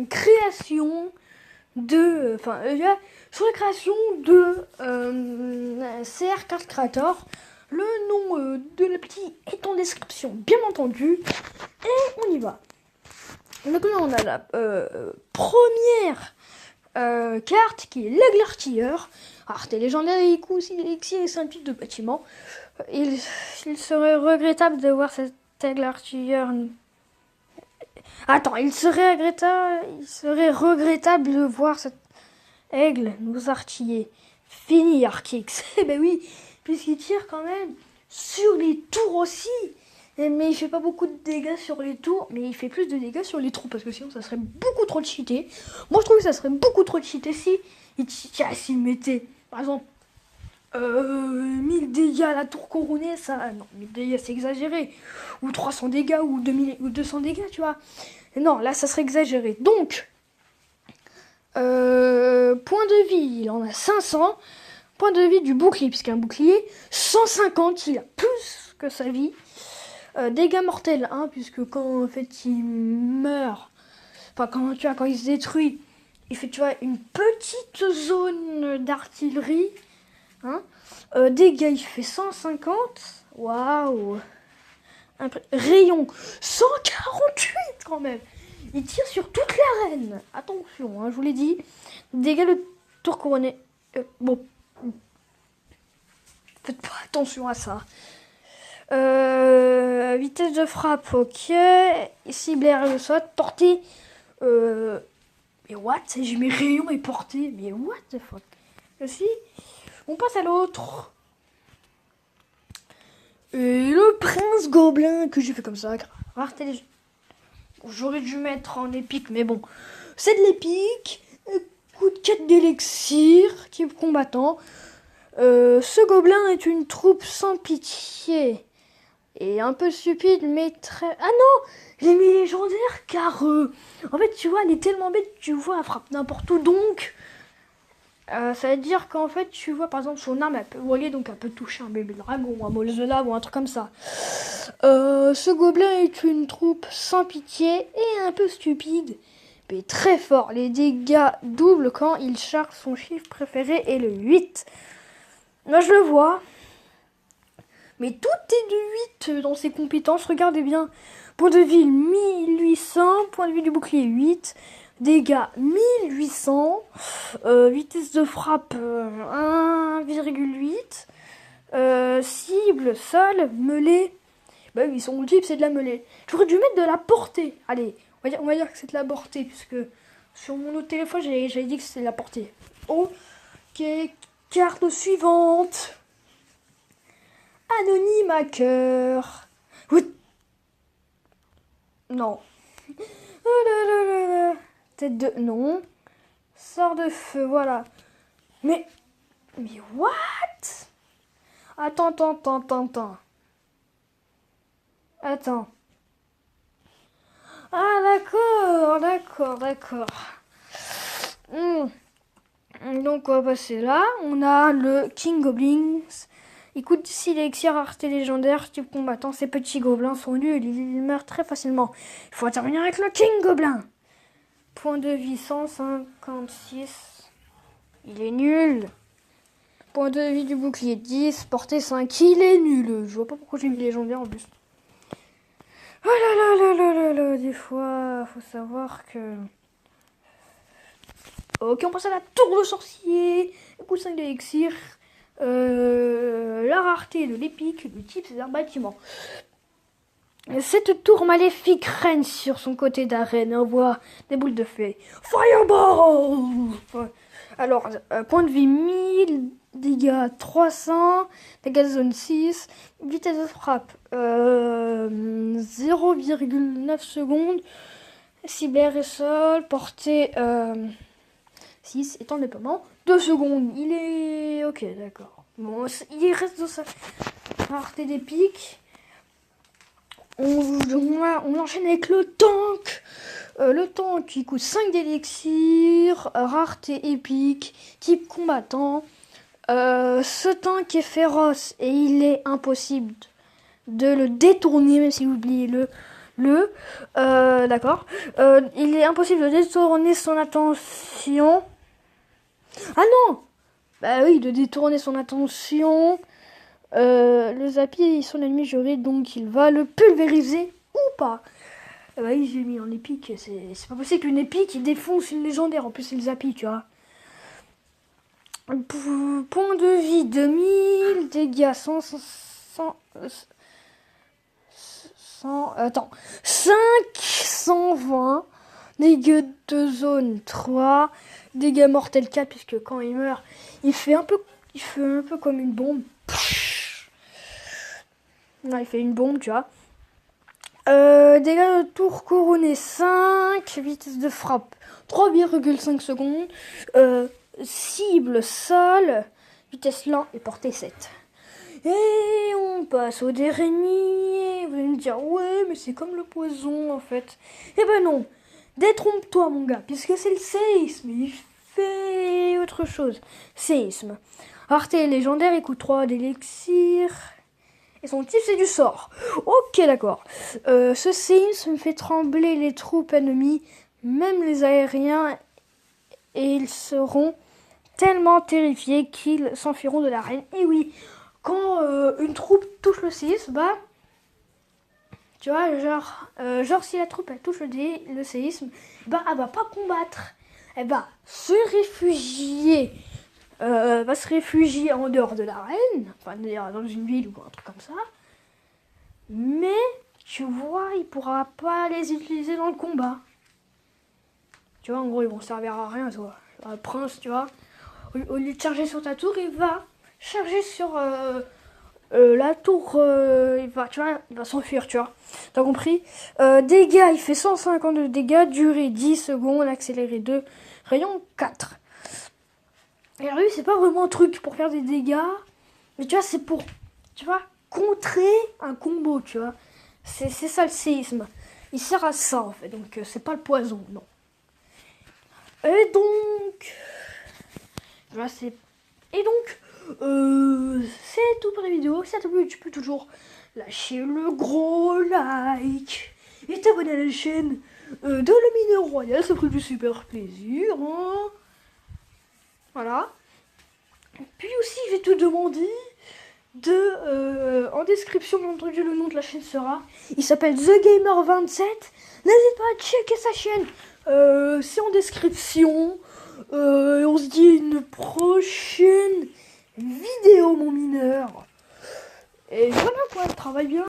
création de... sur la création de CR4 Creator. Le nom de l'appli est en description, bien entendu. Et on y va. Donc là, on a la première carte qui est l'aigle artilleur. Rareté légendaire, élixir et 5 types de bâtiments. Il serait regrettable de voir cet aigle artilleur... Attends, il serait regrettable de voir cet aigle nous artiller. Fini Archix. Eh ben oui, puisqu'il tire quand même sur les tours aussi. Mais il fait pas beaucoup de dégâts sur les tours, mais il fait plus de dégâts sur les trous, parce que sinon ça serait beaucoup trop cheaté. Moi je trouve que ça serait beaucoup trop cheaté si s'il mettait, par exemple, 1000 dégâts à la tour couronnée, ça, non, 1000 dégâts c'est exagéré. Ou 300 dégâts, ou 2000, ou 200 dégâts, tu vois. Non, là ça serait exagéré. Donc, point de vie, il en a 500. Point de vie du bouclier, puisqu'un bouclier, 150, il a plus que sa vie. Dégâts mortels 1, puisque quand en fait il meurt, enfin quand il se détruit, il fait une petite zone d'artillerie. Hein. Dégâts il fait 150. Waouh. Rayon 148 quand même. Il tire sur toute l'arène. Attention, hein, je vous l'ai dit. Dégâts de tour couronné. Bon. Faites pas attention à ça. Vitesse de frappe, ok. Cible et le saut. Portée. Mais what? J'ai mes rayons et portée. Mais what the fuck? Aussi. On passe à l'autre. Et le prince gobelin que j'ai fait comme ça. Rareté. J'aurais dû mettre en épique, mais bon. C'est de l'épique. Coûte 4 d'élixir. Type combattant. Ce gobelin est une troupe sans pitié. Et un peu stupide, mais très... Ah non, j'ai mis légendaire car... en fait, tu vois, elle est tellement bête, tu vois, elle frappe n'importe où. Donc, ça veut dire qu'en fait, tu vois, par exemple, son arme, elle peut voler, donc elle peut toucher un bébé dragon, ou un mole de lave, ou un truc comme ça. Ce gobelin est une troupe sans pitié et un peu stupide, mais très fort. Les dégâts doublent quand il charge son chiffre préféré et le 8. Moi, je le vois. Mais tout est de 8 dans ses compétences. Regardez bien. Point de vie 1800. Point de vie du bouclier 8. Dégâts 1800. Vitesse de frappe 1,8. Cible, sol, mêlée. Bah oui, son type c'est de la mêlée. J'aurais dû mettre de la portée. Allez, on va dire que c'est de la portée. Puisque sur mon autre téléphone, j'avais dit que c'était de la portée. Ok, carte suivante. Anonyme hacker. Oui. Non. Oh là là là là. Tête de... Non. Sort de feu, voilà. Mais what? Attends. Attends. Ah d'accord. Donc on va passer là. On a le King Goblins. Il coûte 6 élixirs, rareté légendaire, type combattant. Ces petits gobelins sont nuls, ils meurent très facilement. Il faut intervenir avec le King Gobelin. Point de vie 156. Il est nul. Point de vie du bouclier 10. Portée 5. Il est nul. Je vois pas pourquoi j'ai mis légendaire en plus. Oh là là. Des fois, faut savoir que... Ok, on passe à la tour de sorcier. Coûte 5 d'élixir. La rareté de l'épique, le type c'est un bâtiment. Cette tour maléfique règne sur son côté d'arène et envoie des boules de feu. Fireball. Alors, point de vie 1000, dégâts 300, dégâts de zone 6, vitesse de frappe 0,9 secondes, cible air et sol, portée 6, étant de déploiement 2 secondes. Il est... Ok, d'accord. Bon, il reste dans sa rareté d'épique. On enchaîne avec le tank. Le tank qui coûte 5 d'élixir, rareté épique, type combattant. Ce tank est féroce et il est impossible de le détourner, même si vous oubliez D'accord. Il est impossible de détourner son attention. Ah non! Bah oui, de détourner son attention. Le Zappy est son ennemi juré, donc il va le pulvériser ou pas. Ah bah oui, j'ai mis en épique. C'est pas possible qu'une épique il défonce une légendaire. En plus, c'est le Zappy, tu vois. Point de vie 2000, dégâts 520, dégâts de zone 3, dégâts mortels 4, puisque quand il meurt, il fait un peu comme une bombe. Non, il fait une bombe, tu vois. Dégâts de tour couronné 5, vitesse de frappe 3,5 secondes, cible sol, vitesse lent et portée 7. Et on passe au dernier. Vous allez me dire, ouais, mais c'est comme le poison en fait. Eh ben non, détrompe-toi mon gars, puisque c'est le séisme, il fait autre chose. Séisme. Rareté légendaire, il coûte 3 d'élixir. Et son type c'est du sort. Ok, d'accord. Ce séisme fait trembler les troupes ennemies, même les aériens, et ils seront tellement terrifiés qu'ils s'enfuiront de l'arène. Et oui, quand une troupe touche le séisme, bah, tu vois, genre si la troupe elle touche le séisme, bah elle va pas combattre, elle va se réfugier. Va se réfugier en dehors de l'arène, enfin d'ailleurs dans une ville ou un truc comme ça. Mais tu vois, il pourra pas les utiliser dans le combat. Tu vois, en gros, ils vont servir à rien, toi. Le prince, tu vois, au lieu de charger sur ta tour, il va charger sur la tour. Il va s'enfuir, tu vois. T'as compris? Dégâts, il fait 150 de dégâts, durée 10 secondes, accéléré 2, rayon 4. Et lui, c'est pas vraiment un truc pour faire des dégâts, mais tu vois, c'est pour, tu vois, contrer un combo, tu vois. C'est ça le séisme. Il sert à ça, en fait, donc c'est pas le poison, non. Et donc, voilà, c'est tout pour la vidéo. Si ça t'a plu, tu peux toujours lâcher le gros like et t'abonner à la chaîne de la Mineur Royale, ça ferait du super plaisir, hein. Voilà. Puis aussi, je vais te demander en description, bien entendu, le nom de la chaîne sera. Il s'appelle TheGamer27. N'hésite pas à checker sa chaîne. C'est en description. On se dit une prochaine vidéo, mon mineur. Et voilà quoi, travaille bien.